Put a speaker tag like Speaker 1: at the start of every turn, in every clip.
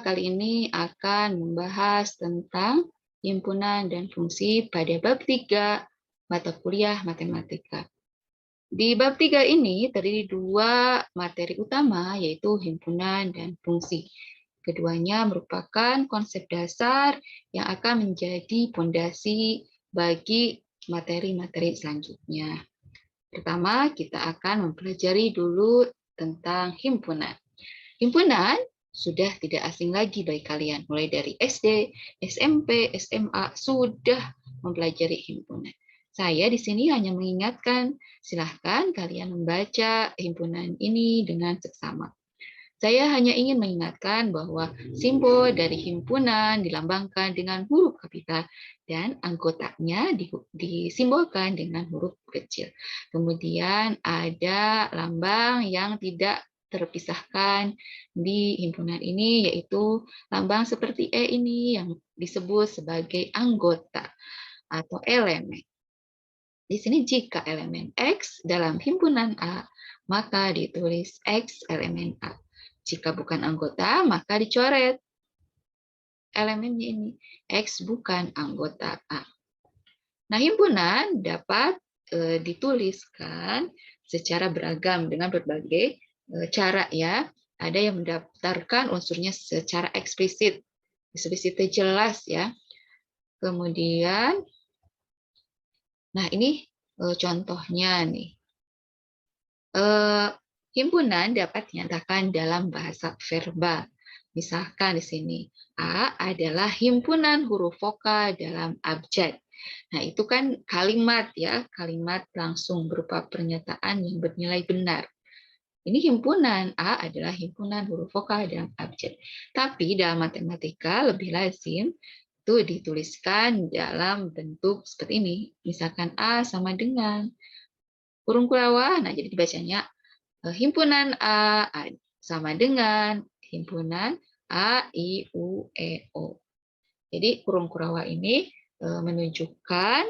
Speaker 1: kali ini akan membahas tentang himpunan dan fungsi pada bab 3 mata kuliah matematika. Di bab 3 ini terdiri 2 materi utama, yaitu himpunan dan fungsi. Keduanya merupakan konsep dasar yang akan menjadi pondasi bagi materi-materi selanjutnya. Pertama, kita akan mempelajari dulu tentang himpunan. Himpunan sudah tidak asing lagi bagi kalian. Mulai dari SD, SMP, SMA sudah mempelajari himpunan. Saya di sini hanya mengingatkan, silahkan kalian membaca himpunan ini dengan seksama. Saya hanya ingin mengingatkan bahwa simbol dari himpunan dilambangkan dengan huruf kapital dan anggotanya disimbolkan dengan huruf kecil. Kemudian ada lambang yang tidak terpisahkan di himpunan ini, yaitu lambang seperti E ini yang disebut sebagai anggota atau elemen. Di sini jika elemen X dalam himpunan A, maka ditulis X elemen A. Jika bukan anggota, maka dicoret elemennya ini. X bukan anggota A. Nah, himpunan dapat dituliskan secara beragam dengan berbagai cara ya. Ada yang mendaftarkan unsurnya secara eksplisit. Eksplisitnya jelas ya. Kemudian, nah ini contohnya nih. Himpunan dapat dinyatakan dalam bahasa verbal. Misalkan di sini, A adalah himpunan huruf vokal dalam abjad. Nah, itu kan kalimat ya, kalimat langsung berupa pernyataan yang bernilai benar. Ini himpunan, A adalah himpunan huruf vokal dalam abjad. Tapi dalam matematika lebih lazim itu dituliskan dalam bentuk seperti ini. Misalkan A sama dengan kurung kurawah, nah jadi dibacanya himpunan A sama dengan himpunan A, I, U, E, O. Jadi kurung kurawah ini menunjukkan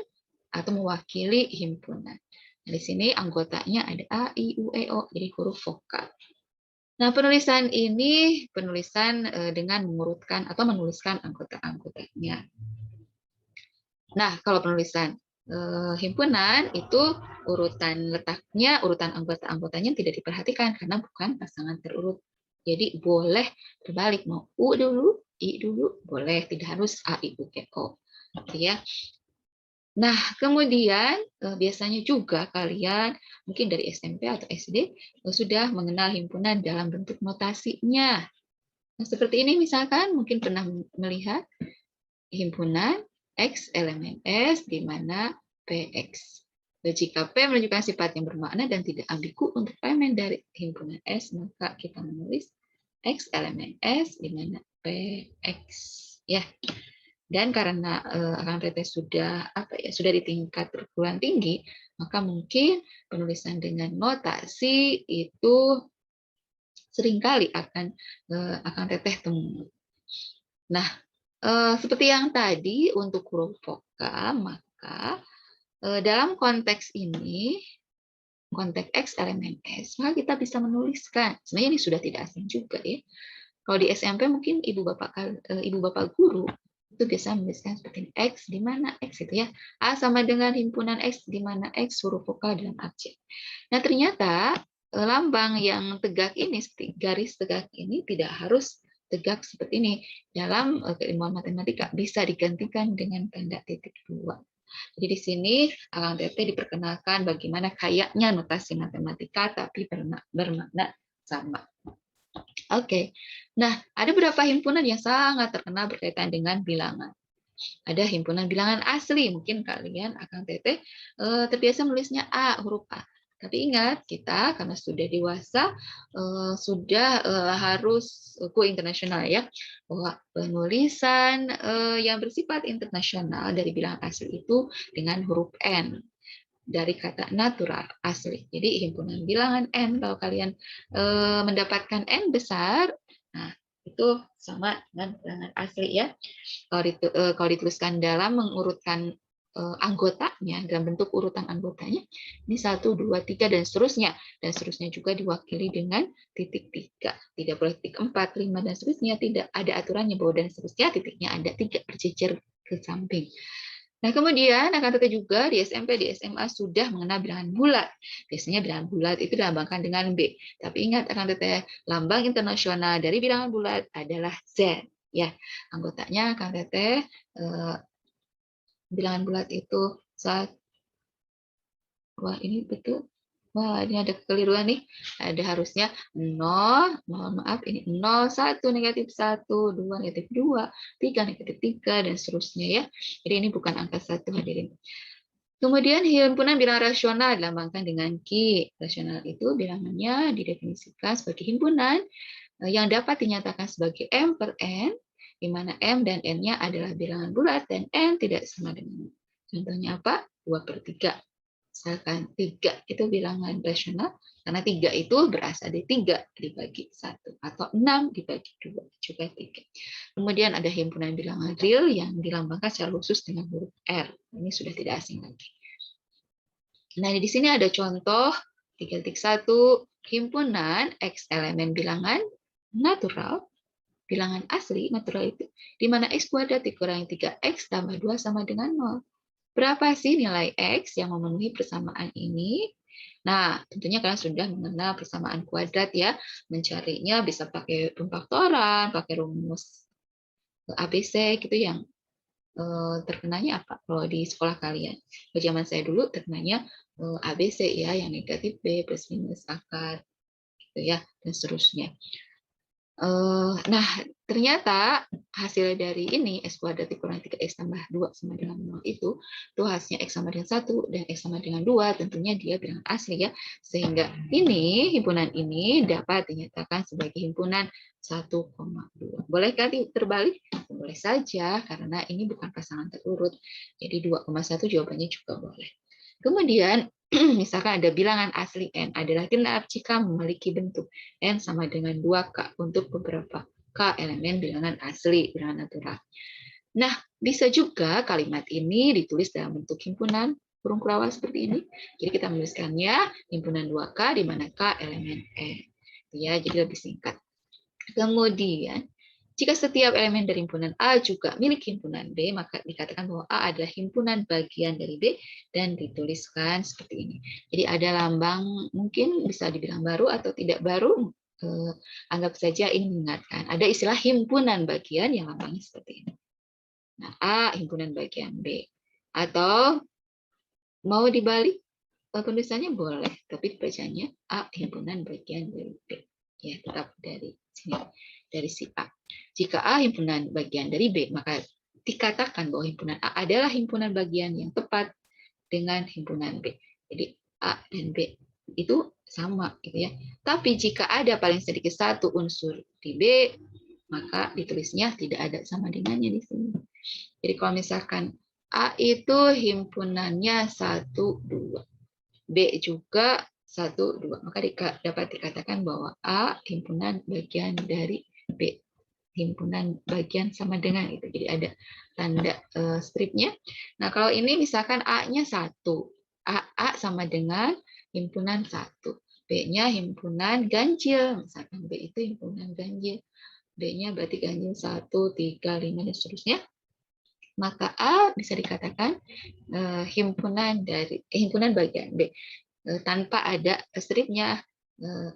Speaker 1: atau mewakili himpunan. Nah, di sini anggotanya ada A, I, U, E, O, jadi huruf vokal. Nah, penulisan ini penulisan dengan mengurutkan atau menuliskan anggota-anggotanya. Nah, kalau penulisan himpunan itu urutan letaknya, urutan anggota-anggotanya tidak diperhatikan karena bukan pasangan terurut. Jadi boleh terbalik, mau U dulu, I dulu, boleh, tidak harus A, I, U, E, O. Ya. Nah, kemudian biasanya juga kalian mungkin dari SMP atau SD sudah mengenal himpunan dalam bentuk notasinya. Nah, seperti ini misalkan mungkin pernah melihat himpunan X elemen S di mana PX. Jika P menunjukkan sifat yang bermakna dan tidak ambigu untuk elemen dari himpunan S, maka kita menulis X elemen S di mana PX. Ya. Dan karena Akang Teteh sudah sudah di tingkat perguruan tinggi, maka mungkin penulisan dengan notasi itu seringkali akan Akang Teteh temui. Nah, seperti yang tadi untuk huruf vokal, maka dalam konteks ini, konteks X elemen S, maka kita bisa menuliskan. Sebenarnya ini sudah tidak asing juga ya. Kalau di SMP mungkin ibu bapak guru itu biasa menuliskan seperti ini. X di mana X itu ya. A sama dengan himpunan X di mana X huruf vokal dalam abjad. Nah, ternyata lambang yang tegak ini, seperti garis tegak ini tidak harus tegak seperti ini. Dalam keilmuan matematika bisa digantikan dengan tanda titik dua. Jadi di sini Akang Teteh diperkenalkan bagaimana kayaknya notasi matematika tapi bermakna sama. Oke. Nah, ada beberapa himpunan yang sangat terkenal berkaitan dengan bilangan. Ada himpunan bilangan asli, mungkin kalian Akang Teteh terbiasa menulisnya A, huruf A. Tapi ingat, kita karena sudah dewasa, sudah harus go internasional ya, bahwa penulisan yang bersifat internasional dari bilangan asli itu dengan huruf N dari kata natural asli. Jadi himpunan bilangan N, kalau kalian mendapatkan N besar, nah itu sama dengan bilangan asli ya. Kalau dituliskan dalam mengurutkan anggotanya dalam bentuk urutan anggotanya ini 1, 2, 3 dan seterusnya juga diwakili dengan titik 3. Tidak boleh titik 4, 5 dan seterusnya, tidak ada aturannya bahwa dan seterusnya titiknya ada 3 berjejer ke samping. Nah, kemudian akan tetapi juga di SMP, di SMA sudah mengenal bilangan bulat. Biasanya bilangan bulat itu dilambangkan dengan B. Tapi ingat akan tetapi lambang internasional dari bilangan bulat adalah Z. Ya, anggotanya akan tetapi bilangan bulat itu saat wah ini betul. Wah, ini ada kekeliruan nih. Ada harusnya 0, mohon maaf ini 0, 1, negatif 1, 2, negatif 2, 3, negatif 3, dan seterusnya ya. Jadi ini bukan angka 1 hadirin. Kemudian himpunan bilangan rasional dilambangkan dengan Q. Rasional itu bilangannya didefinisikan sebagai himpunan yang dapat dinyatakan sebagai M per N, di mana M dan N-nya adalah bilangan bulat dan N tidak sama dengan. Contohnya apa? 2 per 3. Misalkan 3 itu bilangan rasional, karena 3 itu berasal dari 3 dibagi 1, atau 6 dibagi 2, juga 3. Kemudian ada himpunan bilangan real yang dilambangkan secara khusus dengan huruf R. Ini sudah tidak asing lagi. Nah, di sini ada contoh 3.1, himpunan X elemen bilangan natural, bilangan asli natural itu, di mana X kuadrat dikurangi 3X tambah 2 sama dengan 0. Berapa sih nilai X yang memenuhi persamaan ini? Nah, tentunya kalian sudah mengenal persamaan kuadrat ya. Mencarinya bisa pakai pemfaktoran, pakai rumus ABC gitu yang terkenanya apa kalau di sekolah kalian? Kalau zaman saya dulu terkenanya ABC ya, yang negatif B plus minus akar gitu ya, dan seterusnya. Nah, ternyata hasil dari ini X kuadrat dikurangi 3X tambah 2 sama dengan 0 itu hasilnya X sama dengan 1 dan X sama dengan 2, tentunya dia bilangan asli ya. Sehingga ini, himpunan ini dapat dinyatakan sebagai himpunan 1,2. Bolehkah terbalik? Boleh saja, karena ini bukan pasangan terurut. Jadi 2,1 jawabannya juga boleh. Kemudian, misalkan ada bilangan asli N adalah genap jika memiliki bentuk N sama dengan 2K untuk beberapa K elemen bilangan asli, bilangan natural. Nah, bisa juga kalimat ini ditulis dalam bentuk himpunan kurung kurawal seperti ini. Jadi kita menuliskannya himpunan 2K di mana K elemen N. Ya, jadi lebih singkat. Kemudian, jika setiap elemen dari himpunan A juga milik himpunan B, maka dikatakan bahwa A adalah himpunan bagian dari B dan dituliskan seperti ini. Jadi ada lambang, mungkin bisa dibilang baru atau tidak baru, anggap saja ini mengingatkan. Ada istilah himpunan bagian yang lambangnya seperti ini. Nah, A himpunan bagian B. Atau mau dibalik penulisannya boleh, tapi bacanya A himpunan bagian dari B. Ya, tetap dari sini, dari si A. Jika A himpunan bagian dari B, maka dikatakan bahwa himpunan A adalah himpunan bagian yang tepat dengan himpunan B. Jadi A dan B itu sama, gitu ya. Tapi jika ada paling sedikit satu unsur di B, maka ditulisnya tidak ada sama dengannya di sini. Jadi kalau misalkan A itu himpunannya 1, 2. B juga 1, 2. Maka dapat dikatakan bahwa A himpunan bagian dari B. Himpunan bagian sama dengan itu. Jadi ada tanda stripnya. Nah, kalau ini misalkan A-nya 1. A sama dengan himpunan 1. B-nya himpunan ganjil. Misalkan B itu himpunan ganjil. B-nya berarti ganjil 1, 3, 5, dan seterusnya. Maka A bisa dikatakan himpunan bagian B tanpa ada stripnya.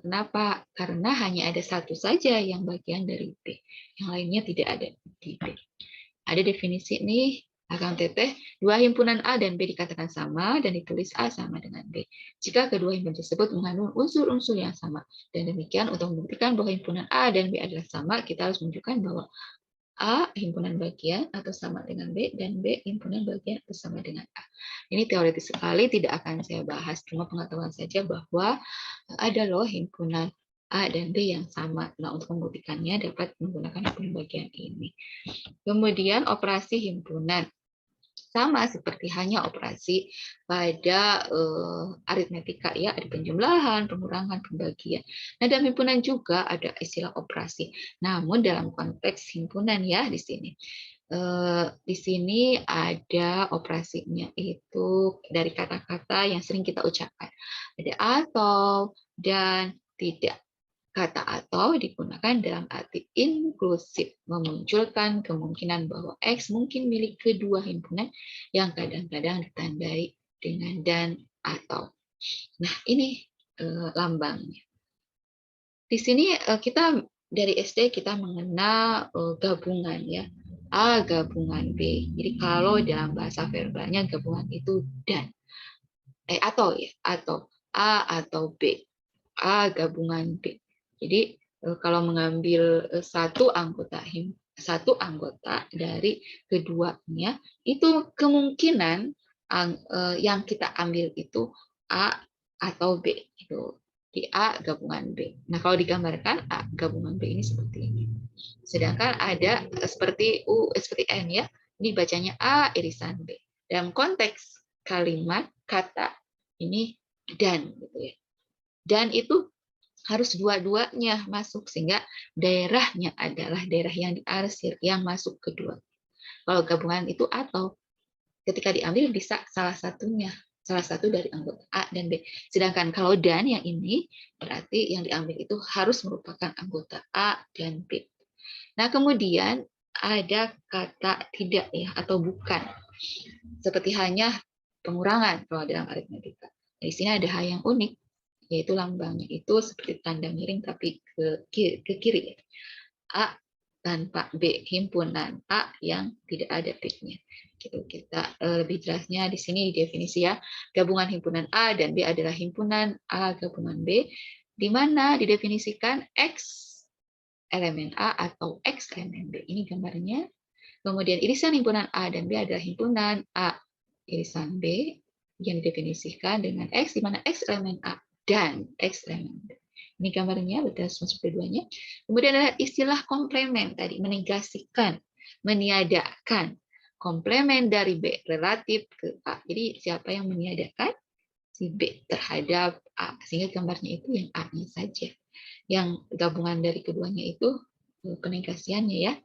Speaker 1: Kenapa? Karena hanya ada satu saja yang bagian dari B, yang lainnya tidak ada di B. Ada definisi nih, akan teteh, dua himpunan A dan B dikatakan sama dan ditulis A sama dengan B. Jika kedua himpunan tersebut mengandung unsur-unsur yang sama. Dan demikian untuk membuktikan bahwa himpunan A dan B adalah sama, kita harus menunjukkan bahwa A himpunan bagian atau sama dengan B, dan B himpunan bagian atau sama dengan A. Ini teoritis sekali, tidak akan saya bahas, cuma pengetahuan saja bahwa ada loh himpunan A dan B yang sama. Nah, untuk membuktikannya dapat menggunakan himpunan bagian ini. Kemudian operasi himpunan. Sama seperti hanya operasi pada aritmetika ya, ada penjumlahan, pengurangan, pembagian. Nah, dalam himpunan juga ada istilah operasi. Namun dalam konteks himpunan ya di sini. Di sini ada operasinya itu dari kata-kata yang sering kita ucapkan. Ada atau, dan, tidak. Kata atau digunakan dalam arti inklusif, memunculkan kemungkinan bahwa X mungkin milik kedua himpunan yang kadang-kadang ditandai dengan dan atau. Nah, ini lambangnya. Di sini kita dari SD kita mengenal gabungan ya. A gabungan B. Jadi kalau dalam bahasa verbalnya gabungan itu dan. Atau ya, atau A atau B. A gabungan B. Jadi kalau mengambil satu anggota dari keduanya, itu kemungkinan yang kita ambil itu A atau B itu di A gabungan B. Nah, kalau digambarkan A gabungan B ini seperti ini. Sedangkan ada seperti N ya. Ini bacanya A irisan B. Dalam konteks kalimat kata ini dan gitu ya. Dan itu harus dua-duanya masuk sehingga daerahnya adalah daerah yang diarsir yang masuk kedua. Kalau gabungan itu atau ketika diambil bisa salah satu dari anggota A dan B. Sedangkan kalau dan yang ini berarti yang diambil itu harus merupakan anggota A dan B. Nah, kemudian ada kata tidak ya atau bukan. Seperti hanya pengurangan kalau dalam aritmetika. Di sini ada hal yang unik, yaitu lambangnya itu seperti tanda miring tapi ke kiri. A tanpa B, himpunan A yang tidak ada B-nya. Gitu, kita lebih jelasnya di sini definisi ya. Gabungan himpunan A dan B adalah himpunan A gabungan B, di mana didefinisikan X elemen A atau X elemen B. Ini gambarnya. Kemudian irisan himpunan A dan B adalah himpunan A irisan B yang didefinisikan dengan X, di mana X elemen A dan X elemen B. Ini gambarnya berdasarkan seperti keduanya. Kemudian ada istilah komplemen tadi, menegasikan, meniadakan. Komplemen dari B relatif ke A. Jadi siapa yang meniadakan? Si B terhadap A. Sehingga gambarnya itu yang A-nya saja. Yang gabungan dari keduanya itu penegasiannya ya.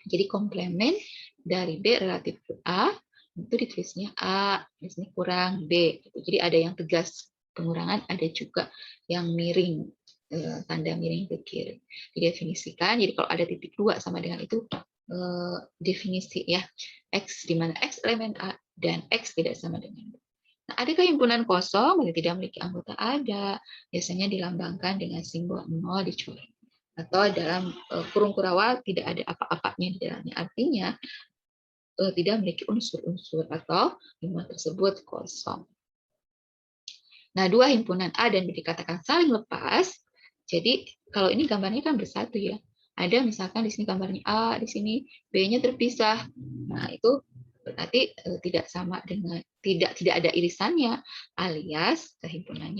Speaker 1: Jadi komplemen dari B relatif ke A itu ditulisnya A, di sini kurang B. Jadi ada yang tegas pengurangan, ada juga yang miring, tanda miring ke kiri. Didefinisikan. Jadi kalau ada titik 2 sama dengan itu definisi ya X di mana X elemen A dan X tidak sama dengan B. Nah, adakah himpunan kosong yang tidak memiliki anggota? Ada. Biasanya dilambangkan dengan simbol 0 dicoret. Atau dalam kurung kurawal tidak ada apa-apanya di dalamnya. Artinya tidak memiliki unsur-unsur atau himpunan tersebut kosong. Nah, dua himpunan A dan B dikatakan saling lepas. Jadi kalau ini gambarnya kan bersatu ya. Ada misalkan di sini gambarnya A, di sini B-nya terpisah. Nah, itu berarti tidak sama dengan tidak ada irisannya alias kehimpunannya